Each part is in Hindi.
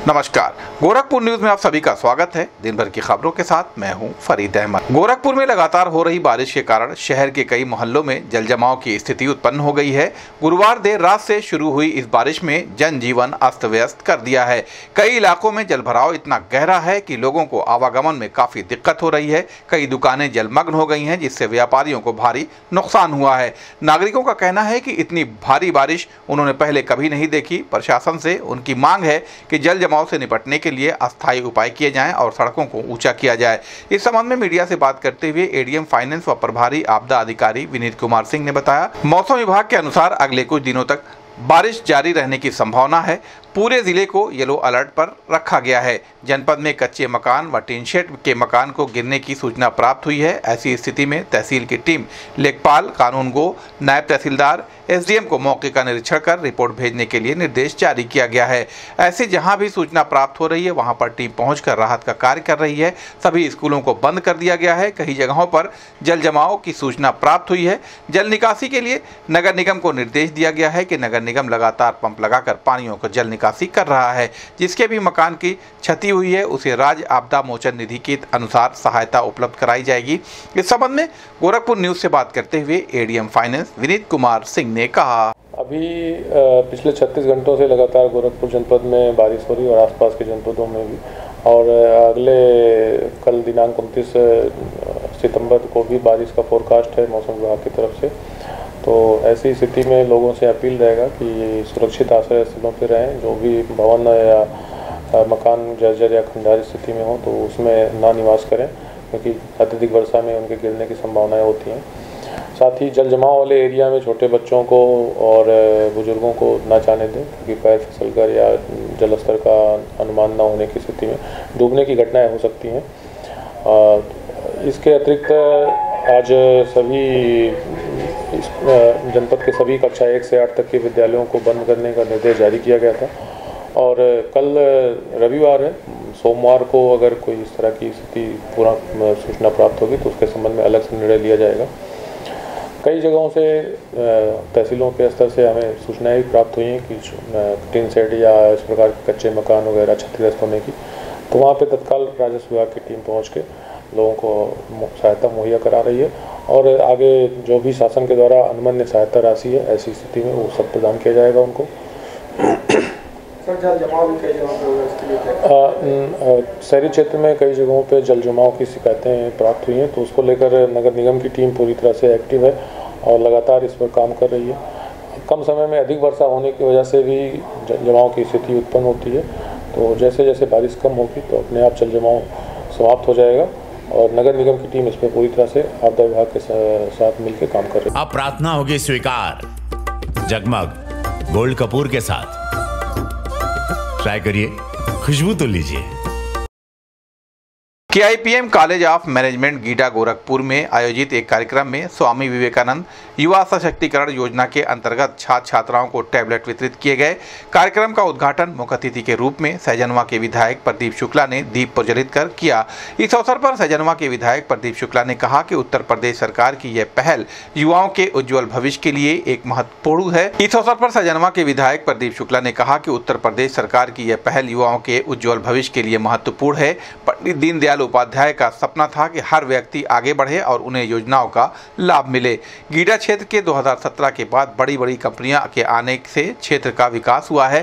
नमस्कार, गोरखपुर न्यूज में आप सभी का स्वागत है। दिन भर की खबरों के साथ मैं हूं फरीद अहमद। गोरखपुर में लगातार हो रही बारिश के कारण शहर के कई मोहल्लों में जलजमाव की स्थिति उत्पन्न हो गई है। गुरुवार देर रात से शुरू हुई इस बारिश में जनजीवन अस्त व्यस्त कर दिया है। कई इलाकों में जलभराव इतना गहरा है कि लोगों को आवागमन में काफी दिक्कत हो रही है। कई दुकानें जलमग्न हो गई हैं, जिससे व्यापारियों को भारी नुकसान हुआ है। नागरिकों का कहना है कि इतनी भारी बारिश उन्होंने पहले कभी नहीं देखी। प्रशासन से उनकी मांग है कि जल से निपटने के लिए अस्थायी उपाय किए जाएं और सड़कों को ऊंचा किया जाए। इस संबंध में मीडिया से बात करते हुए एडीएम फाइनेंस व प्रभारी आपदा अधिकारी विनीत कुमार सिंह ने बताया, मौसम विभाग के अनुसार अगले कुछ दिनों तक बारिश जारी रहने की संभावना है। पूरे जिले को येलो अलर्ट पर रखा गया है। जनपद में कच्चे मकान व टीन शेड के मकान को गिरने की सूचना प्राप्त हुई है। ऐसी स्थिति में तहसील की टीम लेखपाल, कानूनगो, नायब तहसीलदार, एसडीएम को मौके का निरीक्षण कर रिपोर्ट भेजने के लिए निर्देश जारी किया गया है। ऐसे जहां भी सूचना प्राप्त हो रही है वहां पर टीम पहुंचकर राहत का कार्य कर रही है। सभी स्कूलों को बंद कर दिया गया है। कई जगहों पर जल जमाव की सूचना प्राप्त हुई है। जल निकासी के लिए नगर निगम को निर्देश दिया गया है कि नगर निगम लगातार पंप लगाकर पानियों को जल निकासी कर रहा है। जिसके भी मकान की क्षति हुई है उसे राज्य आपदा मोचन निधि के अनुसार सहायता उपलब्ध कराई जाएगी। इस संबंध में गोरखपुर न्यूज से बात करते हुए एडीएम फाइनेंस विनीत कुमार सिंह ने कहा, अभी पिछले 36 घंटों से लगातार गोरखपुर जनपद में बारिश हो रही है और आसपास के जनपदों में भी, और अगले कल दिनांक 29 सितंबर को भी बारिश का फोरकास्ट है मौसम विभाग की तरफ से। तो ऐसी स्थिति में लोगों से अपील रहेगा कि सुरक्षित आश्रय स्थलों पर रहें। जो भी भवन या मकान जर्जर या खंडार स्थिति में हो तो उसमें ना निवास करें, क्योंकि अत्यधिक वर्षा में उनके गिरने की संभावनाएं होती हैं। साथ ही जल जमाव वाले एरिया में छोटे बच्चों को और बुजुर्गों को ना जाने दें, क्योंकि पैर फिसलकर या जल स्तर का अनुमान ना होने की स्थिति में डूबने की घटनाएं हो सकती हैं। इसके अतिरिक्त आज सभी जनपद के सभी कक्षा 1 से 8 तक के विद्यालयों को बंद करने का निर्देश जारी किया गया था। और कल रविवार है, सोमवार को अगर कोई इस तरह की स्थिति पूरा सूचना प्राप्त होगी तो उसके संबंध में अलग से निर्णय लिया जाएगा। कई जगहों से तहसीलों के स्तर से हमें सूचनाएं भी प्राप्त हुई हैं कि टीन शेड या इस प्रकार के कच्चे मकान वगैरह क्षतिग्रस्त होने की, तो वहाँ पे तत्काल राजस्व विभाग की टीम पहुँच के लोगों को सहायता मुहैया करा रही है। और आगे जो भी शासन के द्वारा अनुमन्य सहायता राशि है ऐसी स्थिति में वो सब प्रदान किया जाएगा उनको। सर, जल जमाव भी कई जगहों पे होगा, इसके लिए शहरी क्षेत्र में कई जगहों पे जल जमाव की शिकायतें प्राप्त हुई हैं, तो उसको लेकर नगर निगम की टीम पूरी तरह से एक्टिव है और लगातार इस पर काम कर रही है। कम समय में अधिक वर्षा होने की वजह से भी जल जमाव की स्थिति उत्पन्न होती है, तो जैसे जैसे बारिश कम होगी तो अपने आप जल जमाव समाप्त हो जाएगा और नगर निगम की टीम इस पर पूरी तरह से आपदा विभाग के साथ मिलकर काम कर रही है। अब प्रार्थना होगी स्वीकार जगमग गोल्ड कपूर के साथ। ट्राई करिए, खुशबू तो लीजिए। KIPM college of management GIDA Gorakhpur में आयोजित एक कार्यक्रम में स्वामी विवेकानंद युवा सशक्तिकरण योजना के अंतर्गत छात्र छात्राओं को टैबलेट वितरित किए गए। कार्यक्रम का उद्घाटन मुख्य अतिथि के रूप में सहजनवा के विधायक प्रदीप शुक्ला ने दीप प्रज्वलित कर किया। इस अवसर पर सहजनवा के विधायक प्रदीप शुक्ला ने कहा कि उत्तर प्रदेश सरकार की यह पहल युवाओं के उज्ज्वल भविष्य के लिए एक महत्वपूर्ण है। इस अवसर पर सहजनवा के विधायक प्रदीप शुक्ला ने कहा कि उत्तर प्रदेश सरकार की यह पहल युवाओं के उज्ज्वल भविष्य के लिए महत्वपूर्ण है। पंडित दीनदयाल उपाध्याय का सपना था कि हर व्यक्ति आगे बढ़े और उन्हें योजनाओं का लाभ मिले। गीडा क्षेत्र के 2017 के बाद बड़ी बड़ी कंपनियां के आने से क्षेत्र का विकास हुआ है।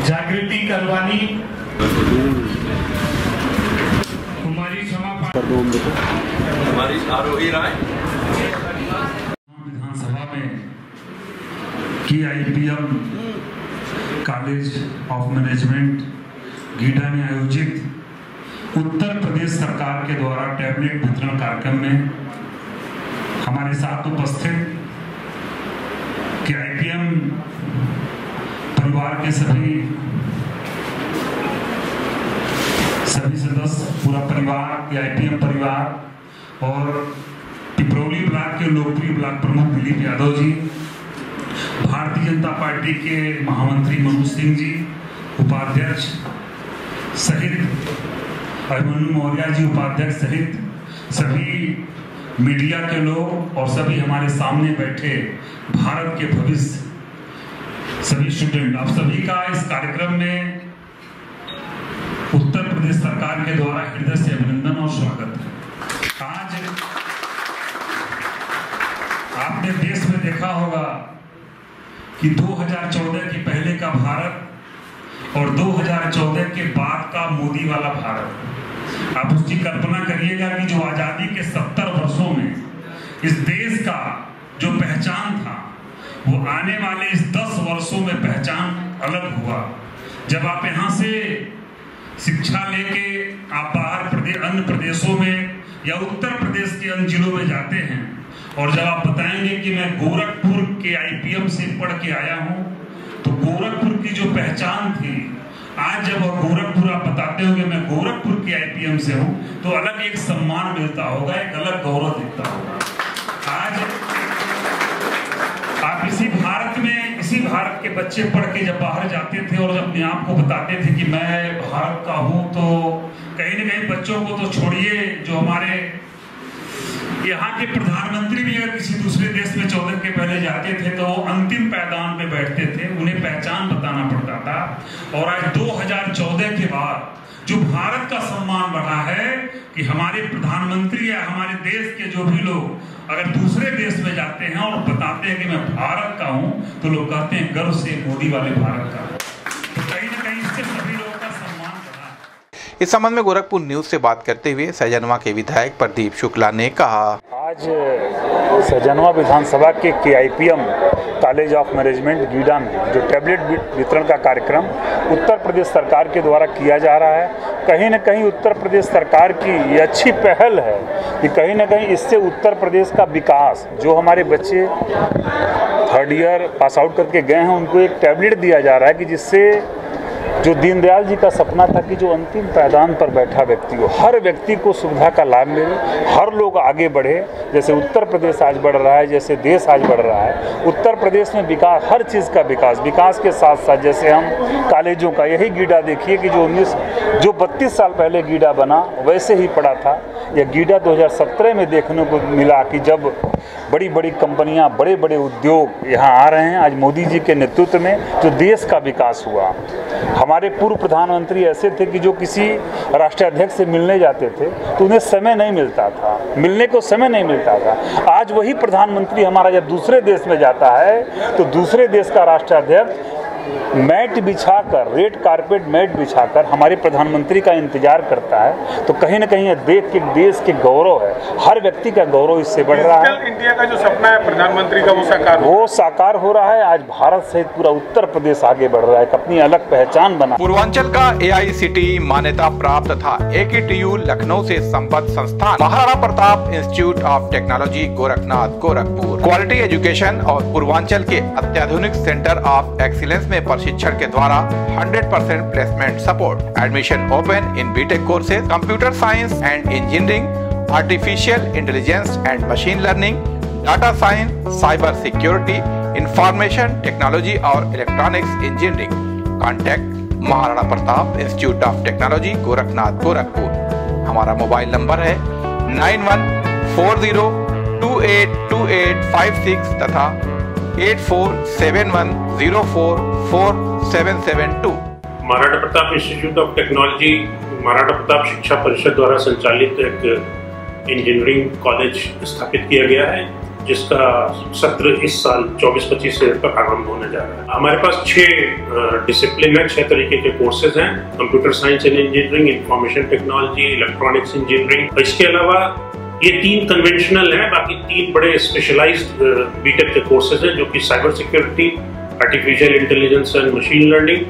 जागृति करवानी हमारी आरोही राय विधानसभा में केआईपीएम कॉलेज ऑफ मैनेजमेंट गीडा में आयोजित उत्तर प्रदेश सरकार के द्वारा टैबलेट वितरण कार्यक्रम में हमारे साथ उपस्थित केआईपीएम परिवार के सभी सदस्य, पूरा परिवार, केआईपीएम परिवार और पिपरौली ब्लॉक के लोकप्रिय ब्लॉक प्रमुख दिलीप यादव जी, भारतीय जनता पार्टी के महामंत्री मनोज सिंह जी, उपाध्यक्ष सहित अभिमन्यु मौर्य जी उपाध्यक्ष सहित सभी मीडिया के लोग और सभी हमारे सामने बैठे भारत के भविष्य सभी स्टूडेंट, आप सभी का इस कार्यक्रम में उत्तर प्रदेश सरकार के द्वारा हृदय से अभिनंदन और स्वागत है। आज आपने देश में देखा होगा कि 2014 के पहले का भारत और 2014 के बाद का मोदी वाला भारत, आप उसकी कल्पना करिएगा कि जो आजादी के 70 वर्षों में इस देश का जो पहचान था वो आने वाले इस 10 वर्षों में पहचान अलग हुआ। जब आप यहाँ से शिक्षा लेके आप बाहर अन्य प्रदेशों में या उत्तर प्रदेश के अन्य जिलों में जाते हैं और जब आप बताएंगे कि मैं गोरखपुर के IPM से पढ़ के आया हूँ, तो गोरखपुर की जो पहचान थी, आज जब गोरखपुर आप बताते होंगे मैं गोरखपुर के IPM से हूँ, तो अलग एक सम्मान मिलता होगा, एक अलग गौरव दिखता होगा। आज आप इसी भारत के बच्चे पढ़ के जब बाहर जाते थे और जब अपने आप को बताते थे कि मैं भारत का हूँ, तो कहीं न कहीं बच्चों को तो छोड़िए, जो हमारे यहाँ के प्रधानमंत्री भी अगर किसी दूसरे देश में 14 के पहले जाते थे तो वो अंतिम पायदान पे बैठते थे, उन्हें पहचान बताना पड़ता था। और आज 2014 के बाद जो भारत का सम्मान बढ़ा है कि हमारे प्रधानमंत्री या हमारे देश के जो भी लोग अगर दूसरे देश में जाते हैं और बताते हैं कि मैं भारत का हूं, तो लोग कहते हैं गर्व से मोदी वाले भारत का। तो कहीं ना कहीं इससे सभी लोगों का सम्मान बढ़ा है। इस संबंध में गोरखपुर न्यूज से बात करते हुए सहजनवा के विधायक प्रदीप शुक्ला ने कहा, आज सहजनवा विधानसभा के KIPM college of management GIDA में जो टैबलेट वितरण का कार्यक्रम उत्तर प्रदेश सरकार के द्वारा किया जा रहा है, कहीं न कहीं उत्तर प्रदेश सरकार की ये अच्छी पहल है कि कहीं न कहीं इससे उत्तर प्रदेश का विकास, जो हमारे बच्चे 3rd ईयर पास आउट करके गए हैं उनको एक टैबलेट दिया जा रहा है कि जिससे जो दीनदयाल जी का सपना था कि जो अंतिम पायदान पर बैठा व्यक्ति हो, हर व्यक्ति को सुविधा का लाभ मिले, हर लोग आगे बढ़े। जैसे उत्तर प्रदेश आज बढ़ रहा है, जैसे देश आज बढ़ रहा है, उत्तर प्रदेश में विकास, हर चीज़ का विकास के साथ साथ जैसे हम कॉलेजों का, यही गीडा देखिए कि जो 32 साल पहले गीडा बना वैसे ही पड़ा था। यह गीडा 2017 में देखने को मिला कि जब बड़ी बड़ी कंपनियां, बड़े बड़े उद्योग यहाँ आ रहे हैं। आज मोदी जी के नेतृत्व में जो देश का विकास हुआ, हमारे पूर्व प्रधानमंत्री ऐसे थे कि जो किसी राष्ट्राध्यक्ष से मिलने जाते थे तो उन्हें समय नहीं मिलता था, मिलने को समय नहीं मिलता था। आज वही प्रधानमंत्री हमारा जब दूसरे देश में जाता है तो दूसरे देश का राष्ट्राध्यक्ष मैट बिछाकर, रेड कारपेट मैट बिछाकर हमारे प्रधानमंत्री का इंतजार करता है। तो कहीं ना कहीं देश के गौरव है, हर व्यक्ति का गौरव इससे बढ़ रहा है। इंडिया का जो सपना है प्रधानमंत्री का वो साकार हो रहा है। आज भारत सहित पूरा उत्तर प्रदेश आगे बढ़ रहा है, अपनी अलग पहचान बना। पूर्वांचल का AICTE मान्यता प्राप्त तथा AKTU लखनऊ से संबद्ध संस्थान Maharana Pratap institute of technology Gorakhnath Gorakhpur quality education और पूर्वांचल के अत्याधुनिक सेंटर ऑफ एक्सीलेंस में प्रशिक्षण के द्वारा 100% placement support. Admission open in BTech courses, computer science and engineering, artificial intelligence and machine learning, data science, cyber security, information technology और electronics engineering. Contact Maharana Pratap institute of technology Gorakhnath Gorakhpur. हमारा मोबाइल नंबर है 9140282856 तथा 8471044772। Maharana Pratap institute of technology Maharana Pratap Shiksha Parishad द्वारा संचालित एक इंजीनियरिंग कॉलेज स्थापित किया गया है, जिसका सत्र इस साल 24-25 से आरंभ होने जा रहा है। हमारे पास 6 डिसिप्लिन है, 6 तरीके के कोर्सेज हैं। Computer science and engineering, information technology, electronics engineering. इसके अलावा ये 3 कन्वेंशनल हैं, बाकी 3 बड़े स्पेशलाइज्ड BTech के कोर्सेज हैं, जो कि cyber security, artificial intelligence and machine learning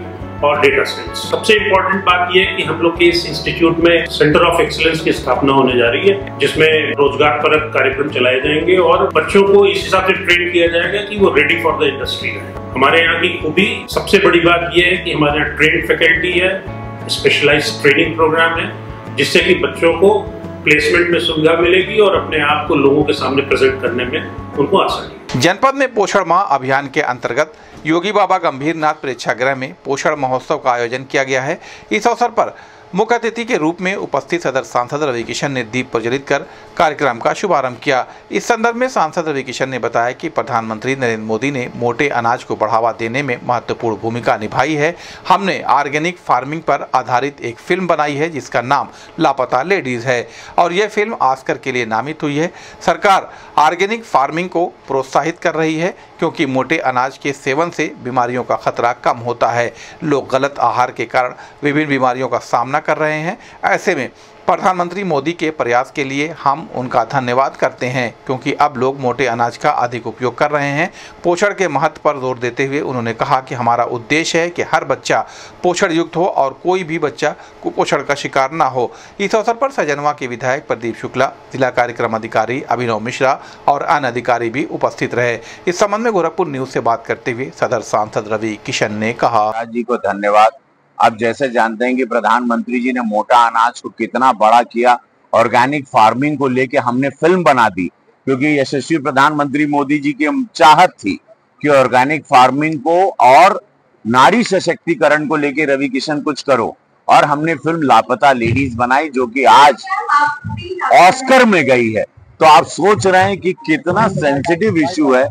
और डेटा साइंस। सबसे इम्पोर्टेंट बात यह है कि हम लोग के इस इंस्टीट्यूट में सेंटर ऑफ एक्सीलेंस की स्थापना होने जा रही है, जिसमें रोजगार परक कार्यक्रम चलाए जाएंगे और बच्चों को इस हिसाब से ट्रेन किया जाएगा कि वो रेडी फॉर द इंडस्ट्री रहे। हमारे यहाँ की खूबी, सबसे बड़ी बात यह है कि हमारे यहाँ ट्रेन फैकल्टी है, स्पेशलाइज्ड ट्रेनिंग प्रोग्राम है, जिससे कि बच्चों को प्लेसमेंट में सुविधा मिलेगी और अपने आप को लोगों के सामने प्रेजेंट करने में उनको आसानी। जनपद में पोषण माह अभियान के अंतर्गत योगी बाबा गंभीरनाथ प्रेक्षागृह में पोषण महोत्सव का आयोजन किया गया है। इस अवसर पर मुख्य अतिथि के रूप में उपस्थित सदर सांसद रवि किशन ने दीप प्रज्वलित कर कार्यक्रम का शुभारंभ किया। इस संदर्भ में सांसद रवि किशन ने बताया कि प्रधानमंत्री नरेंद्र मोदी ने मोटे अनाज को बढ़ावा देने में महत्वपूर्ण भूमिका निभाई है। हमने ऑर्गेनिक फार्मिंग पर आधारित एक फिल्म बनाई है जिसका नाम लापता लेडीज है और यह फिल्म ऑस्कर के लिए नामित हुई है। सरकार ऑर्गेनिक फार्मिंग को प्रोत्साहित कर रही है क्योंकि मोटे अनाज के सेवन से बीमारियों का खतरा कम होता है। लोग गलत आहार के कारण विभिन्न बीमारियों का सामना कर रहे हैं। ऐसे में प्रधानमंत्री मोदी के प्रयास के लिए हम उनका धन्यवाद करते हैं क्योंकि अब लोग मोटे अनाज का अधिक उपयोग कर रहे हैं। पोषण के महत्व पर जोर देते हुए उन्होंने कहा कि हमारा उद्देश्य है कि हर बच्चा पोषण युक्त हो और कोई भी बच्चा कुपोषण का शिकार ना हो। इस अवसर पर सजनवा के विधायक प्रदीप शुक्ला, जिला कार्यक्रम अधिकारी अभिनव मिश्रा और अन्य अधिकारी भी उपस्थित रहे। इस संबंध में गोरखपुर न्यूज से बात करते हुए सदर सांसद रवि किशन ने कहा, जी को धन्यवाद। आप जैसे जानते हैं कि प्रधानमंत्री जी ने मोटा अनाज को कितना बड़ा किया, ऑर्गेनिक फार्मिंग को लेके हमने फिल्म बना दी क्योंकि यशस्वी प्रधानमंत्री मोदी जी की चाहत थी कि ऑर्गेनिक फार्मिंग को और नारी सशक्तिकरण को लेके रवि किशन कुछ करो, और हमने फिल्म लापता लेडीज बनाई जो कि आज ऑस्कर में गई है। तो आप सोच रहे हैं कि कितना सेंसिटिव इश्यू है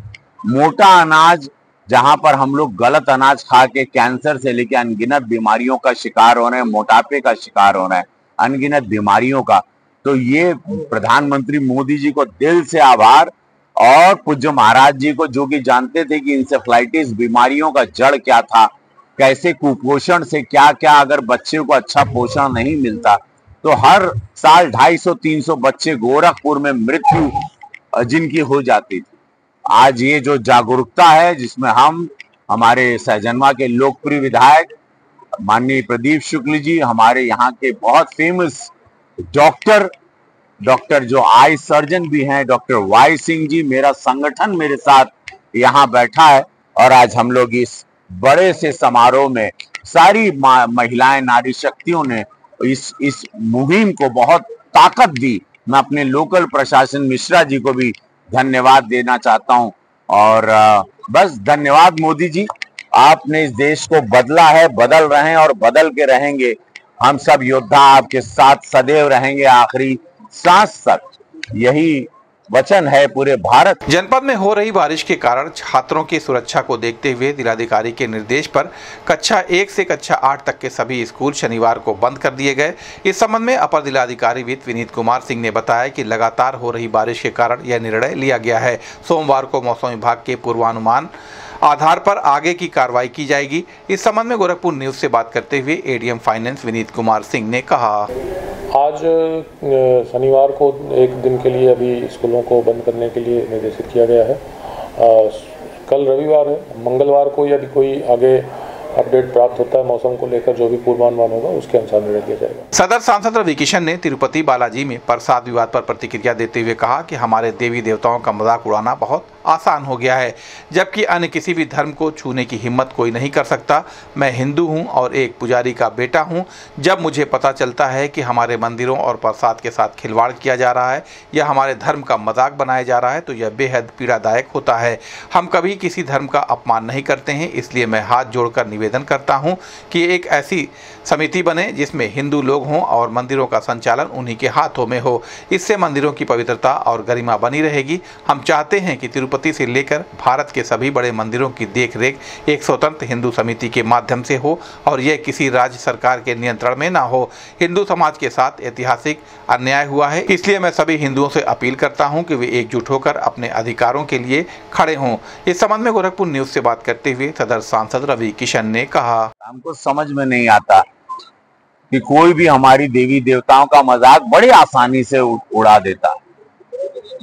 मोटा अनाज, जहां पर हम लोग गलत अनाज खा के कैंसर से लेकर अनगिनत बीमारियों का शिकार हो रहे हैं, मोटापे का शिकार हो रहे हैं, अनगिनत बीमारियों का। तो ये प्रधानमंत्री मोदी जी को दिल से आभार, और पूज्य महाराज जी को जो कि जानते थे कि इंसेफ्लाइटिस बीमारियों का जड़ क्या था, कैसे कुपोषण से क्या क्या अगर बच्चे को अच्छा पोषण नहीं मिलता तो हर साल 250-300 बच्चे गोरखपुर में मृत्यु जिनकी हो जाती थी। आज ये जो जागरूकता है जिसमें हम हमारे सहजनवा के लोकप्रिय विधायक माननीय प्रदीप शुक्ल जी, हमारे यहाँ के बहुत फेमस डॉक्टर जो आई सर्जन भी हैं डॉक्टर वाई सिंह जी, मेरा संगठन मेरे साथ यहाँ बैठा है, और आज हम लोग इस बड़े से समारोह में सारी महिलाएं नारी शक्तियों ने इस मुहिम को बहुत ताकत दी। मैं अपने लोकल प्रशासन मिश्रा जी को भी धन्यवाद देना चाहता हूं, और बस धन्यवाद मोदी जी, आपने इस देश को बदला है, बदल रहे हैं और बदल के रहेंगे। हम सब योद्धा आपके साथ सदैव रहेंगे आखिरी सांस तक, यही वचन है पूरे भारत। जनपद में हो रही बारिश के कारण छात्रों की सुरक्षा को देखते हुए जिलाधिकारी के निर्देश पर कक्षा 1 से कक्षा 8 तक के सभी स्कूल शनिवार को बंद कर दिए गए। इस संबंध में अपर जिलाधिकारी विनीत कुमार सिंह ने बताया कि लगातार हो रही बारिश के कारण यह निर्णय लिया गया है। सोमवार को मौसम विभाग के पूर्वानुमान आधार पर आगे की कार्रवाई की जाएगी। इस संबंध में गोरखपुर न्यूज से बात करते हुए एडीएम फाइनेंस विनीत कुमार सिंह ने कहा, आज शनिवार को एक दिन के लिए अभी स्कूलों को बंद करने के लिए निर्देशित किया गया है। कल रविवार है, मंगलवार को यदि कोई आगे अपडेट प्राप्त होता है मौसम को लेकर, जो भी पूर्वानुमान होगा उसके अनुसार निर्णय लिया जाएगा। सदर सांसद रवि किशन ने तिरुपति बालाजी में प्रसाद विवाद पर प्रतिक्रिया देते हुए कहा कि हमारे देवी देवताओं का मजाक उड़ाना बहुत आसान हो गया है, जबकि अन्य किसी भी धर्म को छूने की हिम्मत कोई नहीं कर सकता। मैं हिंदू हूं और एक पुजारी का बेटा हूं। जब मुझे पता चलता है कि हमारे मंदिरों और प्रसाद के साथ खिलवाड़ किया जा रहा है या हमारे धर्म का मजाक बनाया जा रहा है तो यह बेहद पीड़ादायक होता है। हम कभी किसी धर्म का अपमान नहीं करते हैं, इसलिए मैं हाथ जोड़कर निवेदन करता हूं कि एक ऐसी समिति बने जिसमें हिंदू लोग हों और मंदिरों का संचालन उन्हीं के हाथों में हो। इससे मंदिरों की पवित्रता और गरिमा बनी रहेगी। हम चाहते हैं कि तिरुपति से लेकर भारत के सभी बड़े मंदिरों की देखरेख एक स्वतंत्र हिंदू समिति के माध्यम से हो और यह किसी राज्य सरकार के नियंत्रण में ना हो। हिंदू समाज के साथ ऐतिहासिक अन्याय हुआ है, इसलिए मैं सभी हिंदुओं से अपील करता हूं कि वे एकजुट होकर अपने अधिकारों के लिए खड़े हों। इस संबंध में गोरखपुर न्यूज से बात करते हुए सदर सांसद रवि किशन ने कहा, हमको समझ में नहीं आता कि कोई भी हमारी देवी देवताओं का मजाक बड़ी आसानी से उड़ा देता,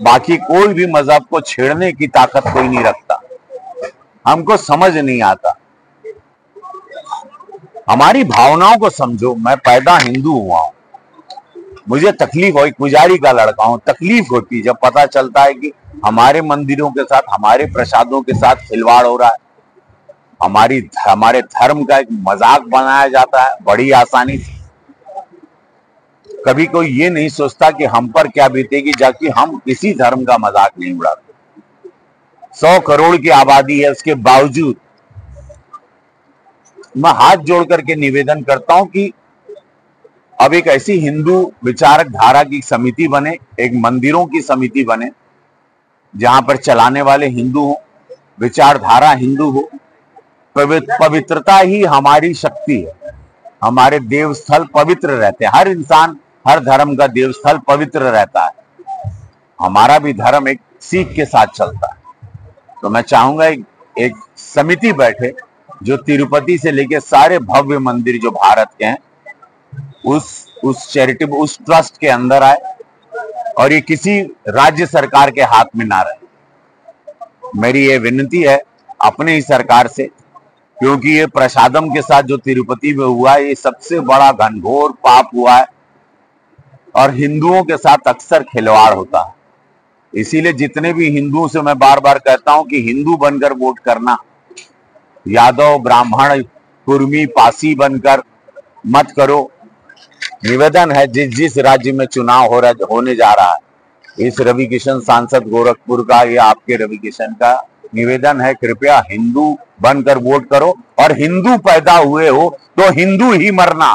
बाकी कोई भी मजहब को छेड़ने की ताकत कोई नहीं रखता। हमको समझ नहीं आता, हमारी भावनाओं को समझो। मैं पैदा हिंदू हुआ हूं, मुझे तकलीफ हो, पुजारी का लड़का हूं, तकलीफ होती जब पता चलता है कि हमारे मंदिरों के साथ, हमारे प्रसादों के साथ खिलवाड़ हो रहा है, हमारे धर्म का एक मजाक बनाया जाता है बड़ी आसानी से। कभी कोई ये नहीं सोचता कि हम पर क्या बीतेगी, जबकि हम किसी धर्म का मजाक नहीं उड़ाते। 100 करोड़ की आबादी है, उसके बावजूद मैं हाथ जोड़ करके निवेदन करता हूं कि अब एक ऐसी हिंदू विचारक धारा की समिति बने, एक मंदिरों की समिति बने, जहां पर चलाने वाले हिंदू हो, विचारधारा हिंदू हो। पवित्रता ही हमारी शक्ति है। हमारे देवस्थल पवित्र रहते हैं, हर इंसान, हर धर्म का देवस्थल पवित्र रहता है। हमारा भी धर्म एक सीख के साथ चलता है। तो मैं चाहूंगा एक समिति बैठे जो तिरुपति से लेके सारे भव्य मंदिर जो भारत के हैं उस चैरिटेबल, उस ट्रस्ट के अंदर आए और ये किसी राज्य सरकार के हाथ में ना रहे। मेरी ये विनती है अपने ही सरकार से, क्योंकि ये प्रसादम के साथ जो तिरुपति में हुआ है ये सबसे बड़ा घनघोर पाप हुआ है और हिंदुओं के साथ अक्सर खिलवाड़ होता है। इसीलिए जितने भी हिंदुओं से मैं बार बार कहता हूं कि हिंदू बनकर वोट करना, यादव, ब्राह्मण, कुर्मी, पासी बनकर मत करो। निवेदन है जिस राज्य में चुनाव होने जा रहा है, इस रवि किशन सांसद गोरखपुर का, ये आपके रवि किशन का निवेदन है, कृपया हिंदू बनकर वोट करो और हिंदू पैदा हुए हो तो हिंदू ही मरना।